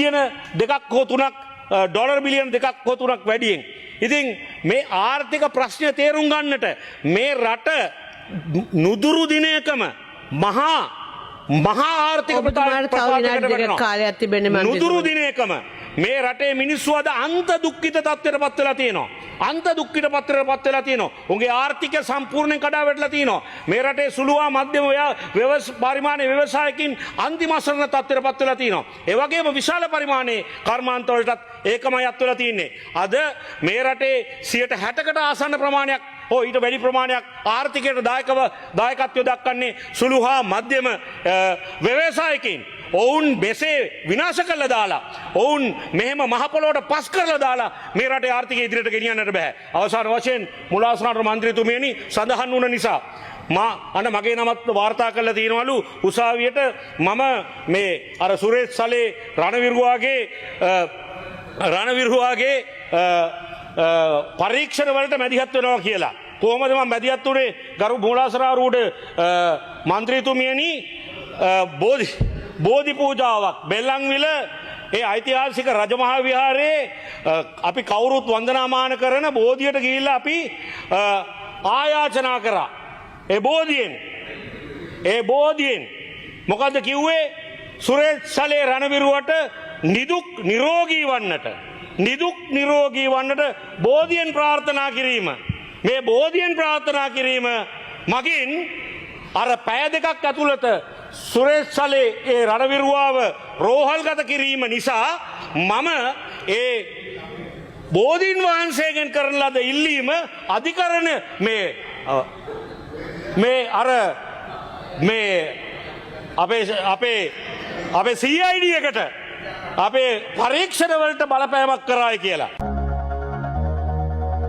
බිලියන 2ක් හෝ 3ක් ඩොලර් බිලියන 2ක් හෝ 3ක් වැඩියෙන්. ඉතින් මේ ආර්ථික ප්‍රශ්නය තේරුම් ගන්නට මේ රට නුදුරු දිනයකම මහා ආර්ථික නුදුරු දිනයකම මේ රටේ මිනිස්සු අද අන්ත දුක්ඛිත තත්ත්වයට පත් වෙලා තියෙනවා. අන්ත දුක්ඛිත පත්‍රයට පත් වෙලා තියෙනවා. උන්ගේ ආර්ථිකය සම්පූර්ණයෙන් කඩා වැටලා තියෙනවා. මේ රටේ සුළුවා මධ්‍යම පරිමාණයේ ව්‍යවසායකින් අන්තිම අසරණ තත්ත්වයට පත් වෙලා තියෙනවා. ඒ වගේම විශාල පරිමාණයේ කර්මාන්ත වලටත් ඒකමයි අත් වෙලා තියෙන්නේ. අද මේ රටේ 60%කට ආසන්න ප්‍රමාණයක් ඊට වැඩි ප්‍රමාණයක් ආර්ථිකයට දායකත්වය දක්වන්නේ සුළු හා මධ්‍යම ව්‍යවසායකින්. ඔවුන් බෙසේ විනාශ කරලා දාලා ඔවුන් මෙහෙම මහ පොළොවට පස් කරලා දාලා මේ රටේ ආර්ථිකය ඉදිරියට ගෙනියන්නට බෑ. අවසාන වශයෙන් මුලාසනාට මන්ත්‍රීතුමියනි සඳහන් වුණ නිසා මගේ නමත් වාර්තා කරලා තියෙනවලු උසාවියට මම මේ අර සුරේෂ් සලේ රණවිරුවාගේ පරීක්ෂණ වලට මැදිහත් වෙනවා කියලා. කොහොමද මම මැදිහත් උනේ ගරු මුලාසනාරුවට මන්ත්‍රීතුමියනි බෝධි පූජාවක් බෙල්ලන්විල ඒ ඓතිහාසික රජමහා විහාරයේ අපි කවුරුත් වන්දනාමාන කරන බෝධියට ගිහිල්ලා අපි ආයාචනා කරා. ඒ බෝධියෙන් මොකද්ද කිව්වේ? සුරේෂ් සලේ රණවිරුවට නිදුක් නිරෝගී වන්නට බෝධියෙන් ප්‍රාර්ථනා කිරීම. මේ බෝධියෙන් ප්‍රාර්ථනා කිරීම මගින් අර පැය දෙකක් ඇතුළත සුරේෂ් සලේ ඒ රණවිරුවාව රෝහල්ගත කිරීම නිසා මම ඒ බෝධීන් වහන්සේගෙන් කරන ලද ඉල්ලීම අධිකරණ අපේ CID එකට අපේ පරීක්ෂණ වලට බලපෑමක් කරායි කියලා.